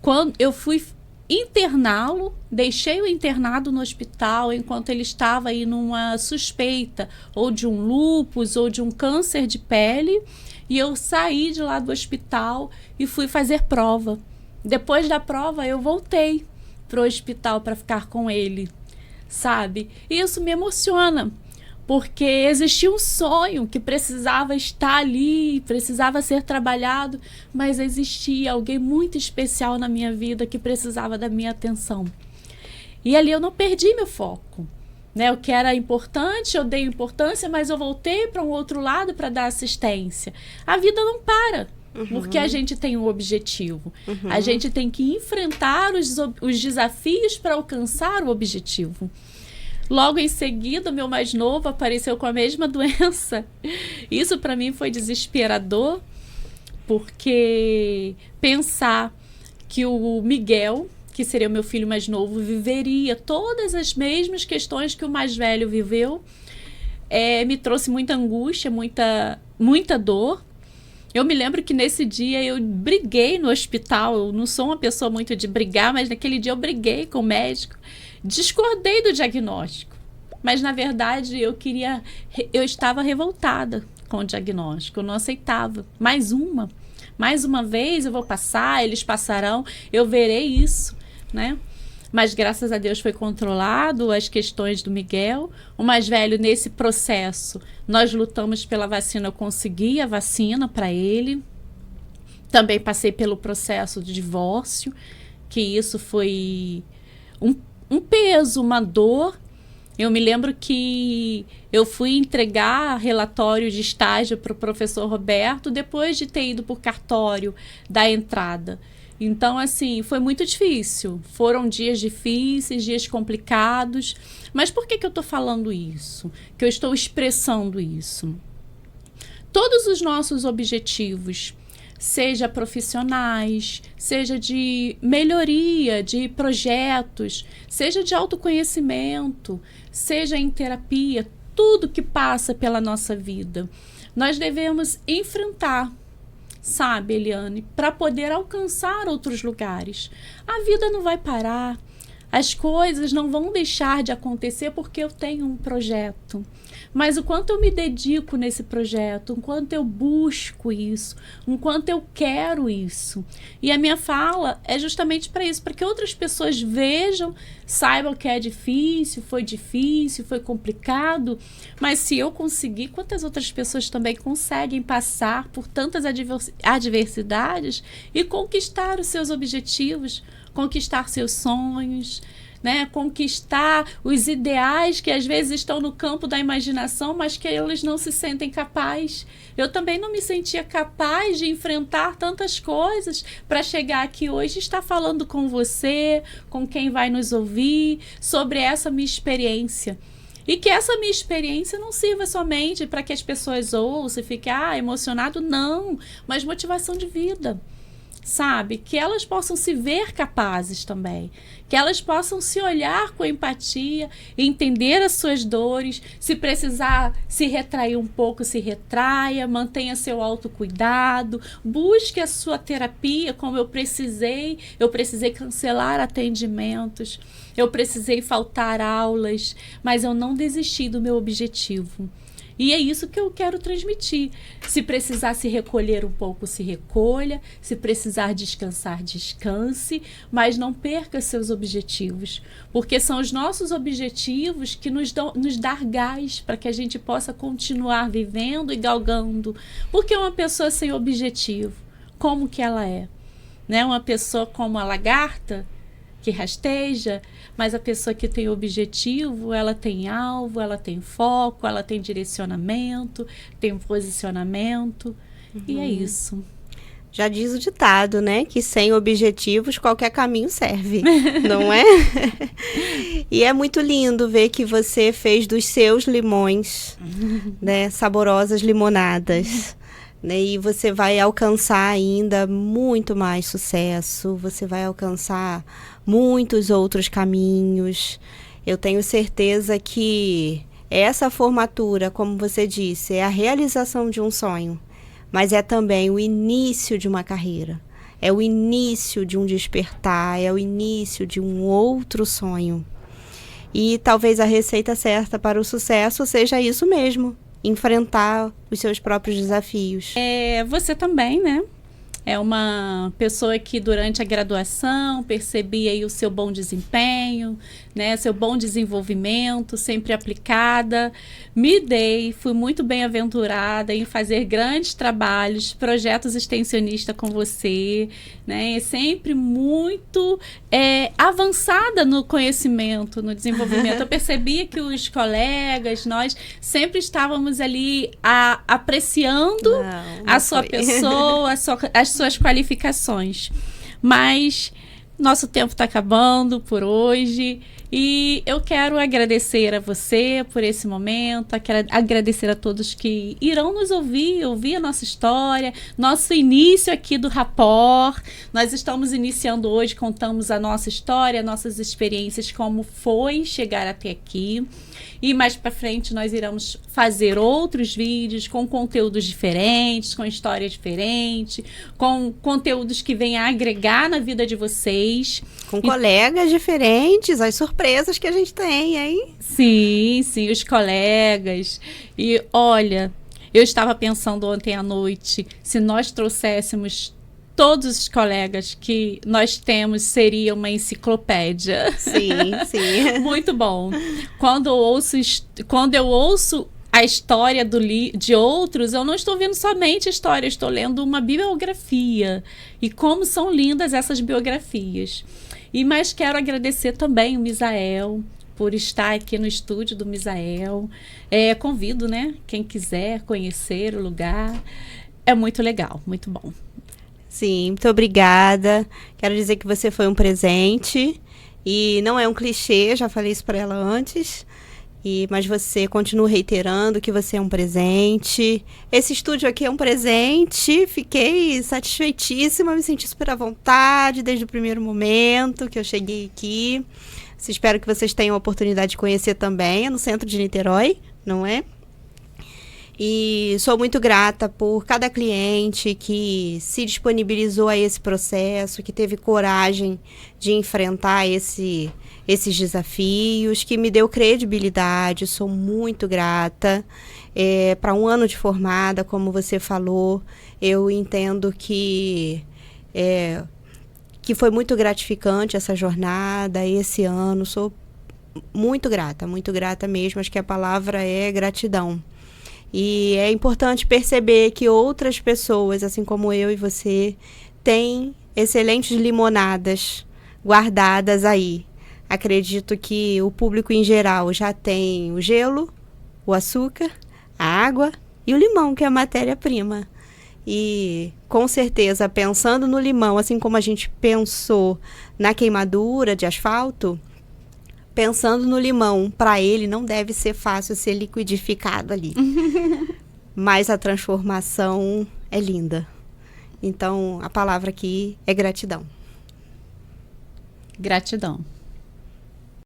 quando eu fui interná-lo, deixei o internado no hospital enquanto ele estava aí numa suspeita ou de um lúpus ou de um câncer de pele, e eu saí de lá do hospital e fui fazer prova. Depois da prova eu voltei para o hospital para ficar com ele, sabe? E isso me emociona, porque existia um sonho que precisava estar ali, precisava ser trabalhado, mas existia alguém muito especial na minha vida que precisava da minha atenção. E ali eu não perdi meu foco, né? O que era importante, eu dei importância, mas eu voltei para um outro lado para dar assistência. A vida não para, porque a gente tem um objetivo. A gente tem que enfrentar os desafios para alcançar o objetivo. Logo em seguida, o meu mais novo apareceu com a mesma doença. Isso para mim foi desesperador, porque pensar que o Miguel, que seria o meu filho mais novo, viveria todas as mesmas questões que o mais velho viveu, me trouxe muita angústia, muita dor. Eu me lembro que nesse dia eu briguei no hospital. Eu não sou uma pessoa muito de brigar, mas naquele dia eu briguei com o médico. Discordei do diagnóstico, mas na verdade eu estava revoltada com o diagnóstico, eu não aceitava. Mais uma vez eu vou passar, eles passarão, eu verei isso, né? Mas graças a Deus foi controlado as questões do Miguel. O mais velho, nesse processo, nós lutamos pela vacina, eu consegui a vacina para ele. Também passei pelo processo de divórcio, que isso foi um peso, uma dor. Eu me lembro que eu fui entregar relatório de estágio para o professor Roberto depois de ter ido por cartório da entrada. Então, assim, foi muito difícil. Foram dias difíceis, dias complicados. Mas por que eu estou falando isso? Que eu estou expressando isso? Todos os nossos objetivos, seja profissionais, seja de melhoria de projetos, seja de autoconhecimento, seja em terapia, tudo que passa pela nossa vida, nós devemos enfrentar, sabe, Eliane, para poder alcançar outros lugares. A vida não vai parar, as coisas não vão deixar de acontecer porque eu tenho um projeto. Mas o quanto eu me dedico nesse projeto, o quanto eu busco isso, o quanto eu quero isso. E a minha fala é justamente para isso, para que outras pessoas vejam, saibam que é difícil, foi complicado, mas se eu conseguir, quantas outras pessoas também conseguem passar por tantas adversidades e conquistar os seus objetivos, conquistar seus sonhos, né? Conquistar os ideais que às vezes estão no campo da imaginação, mas que eles não se sentem capazes. Eu também não me sentia capaz de enfrentar tantas coisas para chegar aqui hoje e estar falando com você, com quem vai nos ouvir, sobre essa minha experiência. E que essa minha experiência não sirva somente para que as pessoas ouçam e fiquem emocionado, não, mas motivação de vida. sabe? Que elas possam se ver capazes também, que elas possam se olhar com empatia, entender as suas dores, se precisar se retrair um pouco, se retraia, mantenha seu autocuidado, busque a sua terapia, como eu precisei cancelar atendimentos, eu precisei faltar aulas, mas eu não desisti do meu objetivo. E é isso que eu quero transmitir. Se precisar se recolher um pouco, se recolha. Se precisar descansar, descanse. Mas não perca seus objetivos. Porque são os nossos objetivos que nos dão gás para que a gente possa continuar vivendo e galgando. Porque uma pessoa sem objetivo, como que ela é? Né? Uma pessoa como a lagarta, que rasteja, mas a pessoa que tem objetivo, ela tem alvo, ela tem foco, ela tem direcionamento, tem um posicionamento, e é isso. Já diz o ditado, né? Que sem objetivos qualquer caminho serve, não é? E é muito lindo ver que você fez dos seus limões, né, saborosas limonadas. Né, e você vai alcançar ainda muito mais sucesso, você vai alcançar muitos outros caminhos. Eu tenho certeza que essa formatura, como você disse, é a realização de um sonho, mas é também o início de uma carreira, é o início de um despertar, é o início de um outro sonho. E talvez a receita certa para o sucesso seja isso mesmo. Enfrentar os seus próprios desafios. Você também, né? É uma pessoa que durante a graduação percebia aí o seu bom desempenho, né? Seu bom desenvolvimento, sempre aplicada. Fui muito bem-aventurada em fazer grandes trabalhos, projetos extensionistas com você, né? E sempre muito avançada no conhecimento, no desenvolvimento. Eu percebia que os colegas, nós sempre estávamos ali apreciando a sua pessoa, as suas qualificações. Mas nosso tempo está acabando por hoje e eu quero agradecer a você por esse momento, agradecer a todos que irão nos ouvir a nossa história, nosso início aqui do Rapport. Nós estamos iniciando hoje, contamos a nossa história, nossas experiências, como foi chegar até aqui. E mais para frente nós iremos fazer outros vídeos com conteúdos diferentes, com histórias diferentes, com conteúdos que venham a agregar na vida de vocês. Com colegas diferentes, as surpresas que a gente tem, hein? Sim, os colegas. E olha, eu estava pensando ontem à noite, se nós trouxéssemos todos os colegas que nós temos, seria uma enciclopédia. Sim. Muito bom. Quando eu ouço a história de outros, eu não estou vendo somente a história, eu estou lendo uma biografia. E como são lindas essas biografias. Mas quero agradecer também o Misael por estar aqui no estúdio do Misael. Convido, né, quem quiser conhecer o lugar. É muito legal, muito bom. Sim, muito obrigada. Quero dizer que você foi um presente e não é um clichê, já falei isso para ela antes, mas você continua reiterando que você é um presente. Esse estúdio aqui é um presente, fiquei satisfeitíssima, me senti super à vontade desde o primeiro momento que eu cheguei aqui. Espero que vocês tenham a oportunidade de conhecer também, é no centro de Niterói, não é? E sou muito grata por cada cliente que se disponibilizou a esse processo, que teve coragem de enfrentar esses desafios, que me deu credibilidade. Sou muito grata. Para um ano de formada, como você falou, eu entendo que foi muito gratificante essa jornada, esse ano. Sou muito grata mesmo. Acho que a palavra é gratidão. E é importante perceber que outras pessoas, assim como eu e você, têm excelentes limonadas guardadas aí. Acredito que o público em geral já tem o gelo, o açúcar, a água e o limão, que é a matéria-prima. E, com certeza, pensando no limão, assim como a gente pensou na queimadura de asfalto, pensando no limão, para ele não deve ser fácil ser liquidificado ali. Mas a transformação é linda. Então, a palavra aqui é gratidão. Gratidão.